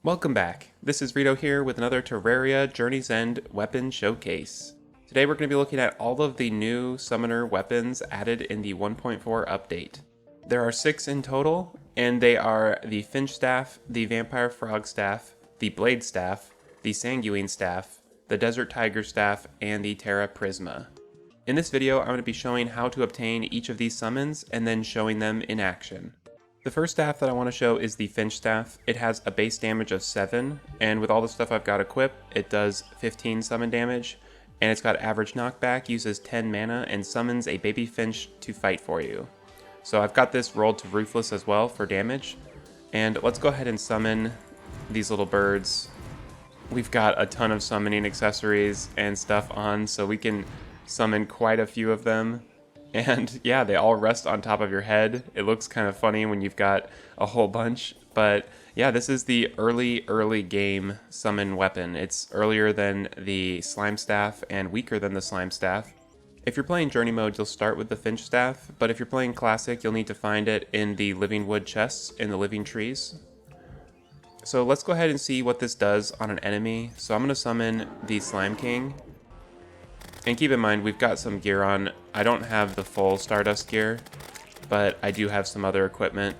Welcome back. This is Rito here with another Terraria Journey's End weapon showcase. Today we're going to be looking at all of the new summoner weapons added in the 1.4 update. There are 6 in total, and they are the Finch Staff, the Vampire Frog Staff, the Blade Staff, the Sanguine Staff, the Desert Tiger Staff, and the Terraprisma. In this video, I'm going to be showing how to obtain each of these summons and then showing them in action. The first staff that I want to show is the Finch Staff. It has a base damage of 7, and with all the stuff I've got equipped, it does 15 summon damage, and it's got average knockback, uses 10 mana, and summons a baby finch to fight for you. So I've got this rolled to Ruthless as well for damage, and let's go ahead and summon these little birds. We've got a ton of summoning accessories and stuff on, so we can summon quite a few of them. And yeah, they all rest on top of your head. It looks kind of funny when you've got a whole bunch, but yeah, this is the early game summon weapon. It's earlier than the Slime Staff and weaker than the Slime Staff. If you're playing Journey mode, you'll start with the Finch Staff, but if you're playing Classic, you'll need to find it in the Living Wood chests in the Living Trees. So let's go ahead and see what this does on an enemy. So I'm going to summon the Slime King. And keep in mind, we've got some gear on. I don't have the full Stardust gear, but I do have some other equipment.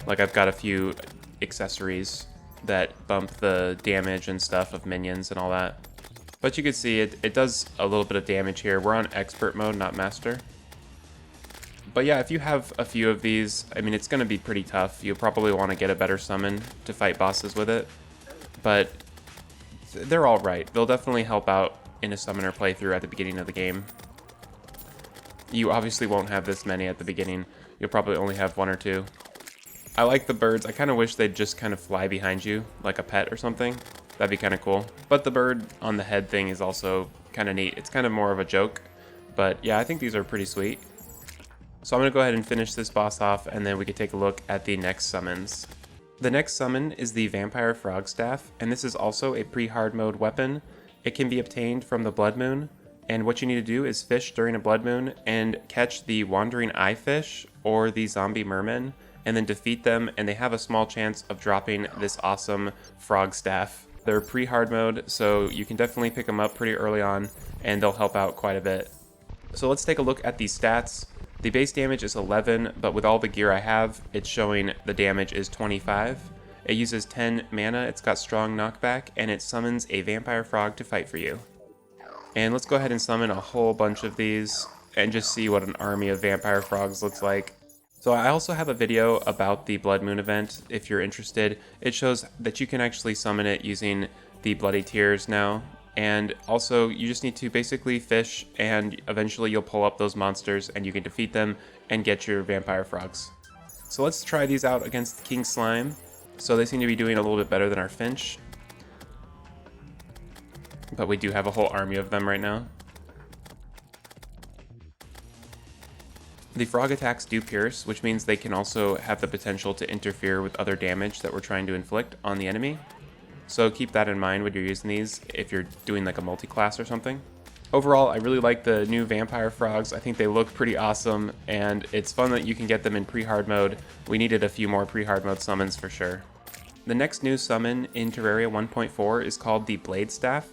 Like I've got a few accessories that bump the damage and stuff of minions and all that. But you can see it does a little bit of damage here. We're on Expert mode, not Master. But yeah, if you have a few of these, I mean, it's going to be pretty tough. You'll probably want to get a better summon to fight bosses with it. But they're all right. They'll definitely help out in a summoner playthrough at the beginning of the game. You obviously won't have this many at the beginning. You'll probably only have 1 or 2. I like the birds. I kind of wish they'd just kind of fly behind you like a pet or something. That'd be kind of cool. But the bird on the head thing is also kind of neat. It's kind of more of a joke. But yeah, I think these are pretty sweet. So I'm going to go ahead and finish this boss off, and then we can take a look at the next summons. The next summon is the Vampire Frog Staff, and this is also a pre-hard mode weapon. It can be obtained from the Blood Moon, and what you need to do is fish during a Blood Moon and catch the Wandering Eye Fish or the Zombie Merman, and then defeat them, and they have a small chance of dropping this awesome Frog Staff. They're pre-hard mode, so you can definitely pick them up pretty early on, and they'll help out quite a bit. So let's take a look at these stats. The base damage is 11, but with all the gear I have, it's showing the damage is 25. It uses 10 mana, it's got strong knockback, and it summons a vampire frog to fight for you. And let's go ahead and summon a whole bunch of these and just see what an army of vampire frogs looks like. So I also have a video about the Blood Moon event if you're interested. It shows that you can actually summon it using the Bloody Tears now. And also you just need to basically fish, and eventually you'll pull up those monsters and you can defeat them and get your vampire frogs. So let's try these out against the King Slime. So they seem to be doing a little bit better than our Finch. But we do have a whole army of them right now. The frog attacks do pierce, which means they can also have the potential to interfere with other damage that we're trying to inflict on the enemy. So keep that in mind when you're using these if you're doing like a multi-class or something. Overall, I really like the new vampire frogs. I think they look pretty awesome, and it's fun that you can get them in pre-hard mode. We needed a few more pre-hard mode summons for sure. The next new summon in Terraria 1.4 is called the Blade Staff,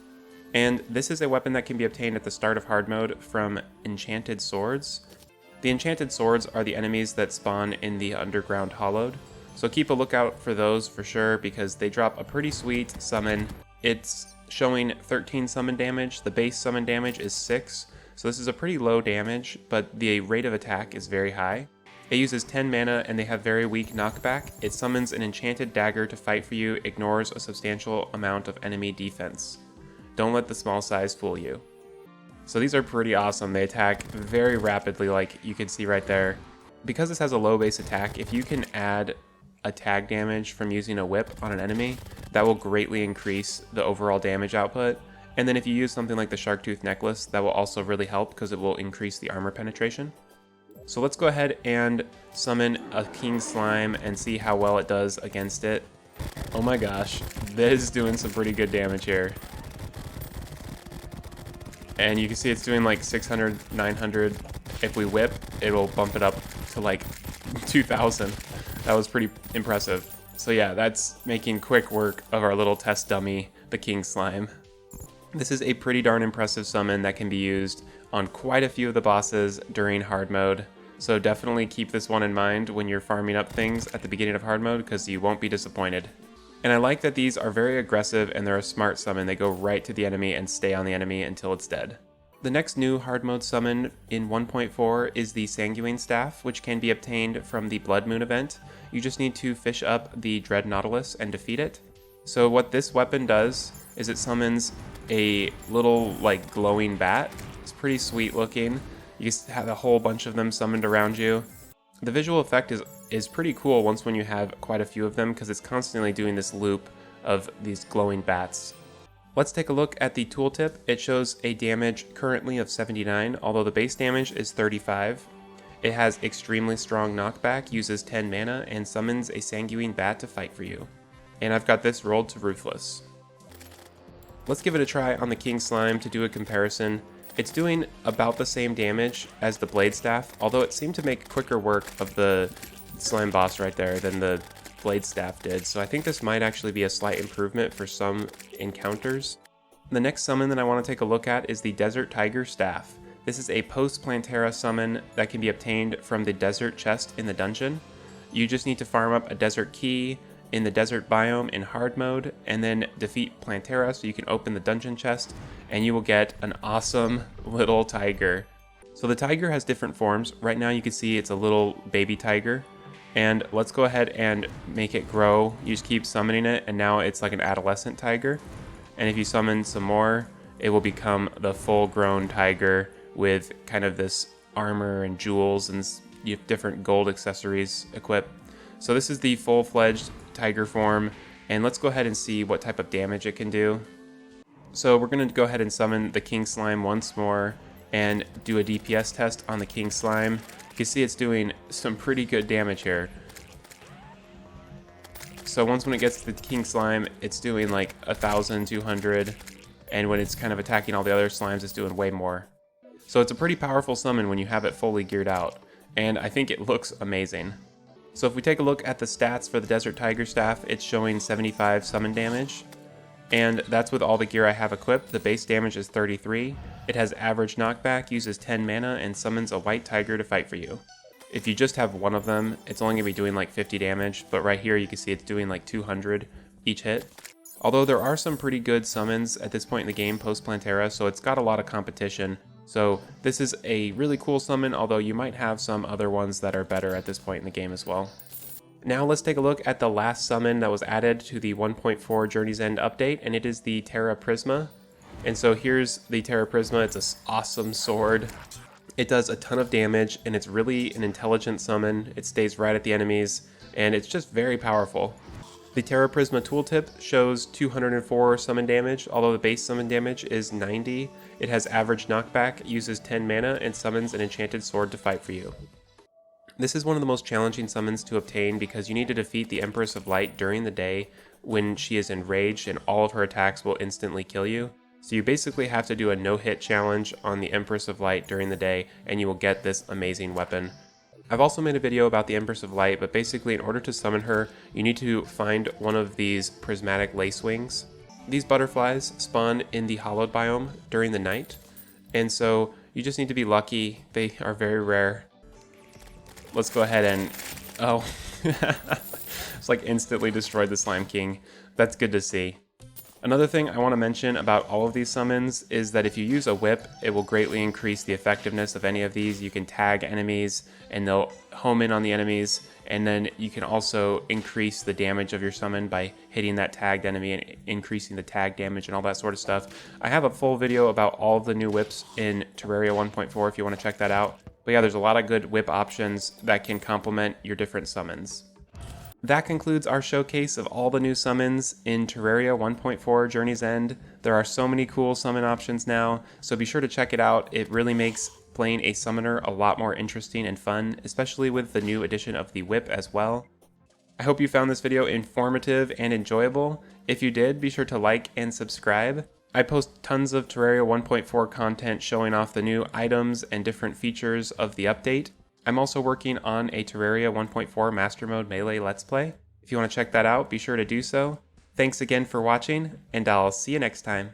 and this is a weapon that can be obtained at the start of hard mode from Enchanted Swords. The Enchanted Swords are the enemies that spawn in the Underground Hollowed, so keep a lookout for those for sure because they drop a pretty sweet summon. It's showing 13 summon damage. The base summon damage is 6, so this is a pretty low damage, but the rate of attack is very high. It uses 10 mana and they have very weak knockback. It summons an enchanted dagger to fight for you, ignores a substantial amount of enemy defense. Don't let the small size fool you. So these are pretty awesome. They attack very rapidly, like you can see right there. Because this has a low base attack, if you can add a tag damage from using a whip on an enemy, that will greatly increase the overall damage output. And then if you use something like the Sharktooth Necklace, that will also really help because it will increase the armor penetration. So let's go ahead and summon a King Slime and see how well it does against it. Oh my gosh, this is doing some pretty good damage here. And you can see it's doing like 600, 900. If we whip, it'll bump it up to like 2,000. That was pretty impressive. So yeah, that's making quick work of our little test dummy, the King Slime. This is a pretty darn impressive summon that can be used on quite a few of the bosses during hard mode. So definitely keep this one in mind when you're farming up things at the beginning of hard mode, because you won't be disappointed. And I like that these are very aggressive and they're a smart summon. They go right to the enemy and stay on the enemy until it's dead. The next new hard mode summon in 1.4 is the Sanguine Staff, which can be obtained from the Blood Moon event. You just need to fish up the Dread Nautilus and defeat it. So what this weapon does is it summons a little like glowing bat. It's pretty sweet looking. You just have a whole bunch of them summoned around you. The visual effect is pretty cool when you have quite a few of them, because it's constantly doing this loop of these glowing bats. Let's take a look at the tooltip. It shows a damage currently of 79, although the base damage is 35. It has extremely strong knockback, uses 10 mana, and summons a sanguine bat to fight for you. And I've got this rolled to Ruthless. Let's give it a try on the King Slime to do a comparison. It's doing about the same damage as the Blade Staff, although it seemed to make quicker work of the slime boss right there than the Blade Staff did, so I think this might actually be a slight improvement for some encounters. The next summon that I want to take a look at is the Desert Tiger Staff. This is a post-Plantera summon that can be obtained from the desert chest in the dungeon. You just need to farm up a desert key in the desert biome in hard mode, and then defeat Plantera so you can open the dungeon chest, and you will get an awesome little tiger. So the tiger has different forms. Right now you can see it's a little baby tiger, and let's go ahead and make it grow. You just keep summoning it, and now it's like an adolescent tiger. And if you summon some more, it will become the full-grown tiger with kind of this armor and jewels and different gold accessories equipped. So this is the full-fledged tiger form, and let's go ahead and see what type of damage it can do. So we're going to go ahead and summon the King Slime once more and do a DPS test on the King Slime. You can see it's doing some pretty good damage here. So when it gets to the King Slime, it's doing like 1,200, and when it's kind of attacking all the other slimes, it's doing way more. So it's a pretty powerful summon when you have it fully geared out, and I think it looks amazing. So if we take a look at the stats for the Desert Tiger Staff, it's showing 75 summon damage, and that's with all the gear I have equipped. The base damage is 33, it has average knockback, uses 10 mana, and summons a white tiger to fight for you. If you just have one of them, it's only going to be doing like 50 damage, but right here you can see it's doing like 200 each hit. Although there are some pretty good summons at this point in the game post-Plantera, so it's got a lot of competition. So this is a really cool summon, although you might have some other ones that are better at this point in the game as well. Now let's take a look at the last summon that was added to the 1.4 Journey's End update, and it is the Terraprisma. And so here's the Terraprisma. It's an awesome sword. It does a ton of damage, and it's really an intelligent summon. It stays right at the enemies, and it's just very powerful. The Terraprisma tooltip shows 204 summon damage, although the base summon damage is 90. It has average knockback, uses 10 mana, and summons an enchanted sword to fight for you. This is one of the most challenging summons to obtain because you need to defeat the Empress of Light during the day when she is enraged, and all of her attacks will instantly kill you. So you basically have to do a no-hit challenge on the Empress of Light during the day, and you will get this amazing weapon. I've also made a video about the Empress of Light, but basically in order to summon her, you need to find one of these prismatic lace wings. These butterflies spawn in the hollowed biome during the night, and so you just need to be lucky. They are very rare. Let's go ahead and... oh, it's like instantly destroyed the Slime King. That's good to see. Another thing I want to mention about all of these summons is that if you use a whip, it will greatly increase the effectiveness of any of these. You can tag enemies and they'll home in on the enemies, and then you can also increase the damage of your summon by hitting that tagged enemy and increasing the tag damage and all that sort of stuff. I have a full video about all of the new whips in Terraria 1.4 if you want to check that out. But yeah, there's a lot of good whip options that can complement your different summons. That concludes our showcase of all the new summons in Terraria 1.4 Journey's End. There are so many cool summon options now, so be sure to check it out. It really makes playing a summoner a lot more interesting and fun, especially with the new addition of the whip as well. I hope you found this video informative and enjoyable. If you did, be sure to like and subscribe. I post tons of Terraria 1.4 content showing off the new items and different features of the update. I'm also working on a Terraria 1.4 Master Mode Melee Let's Play. If you want to check that out, be sure to do so. Thanks again for watching, and I'll see you next time.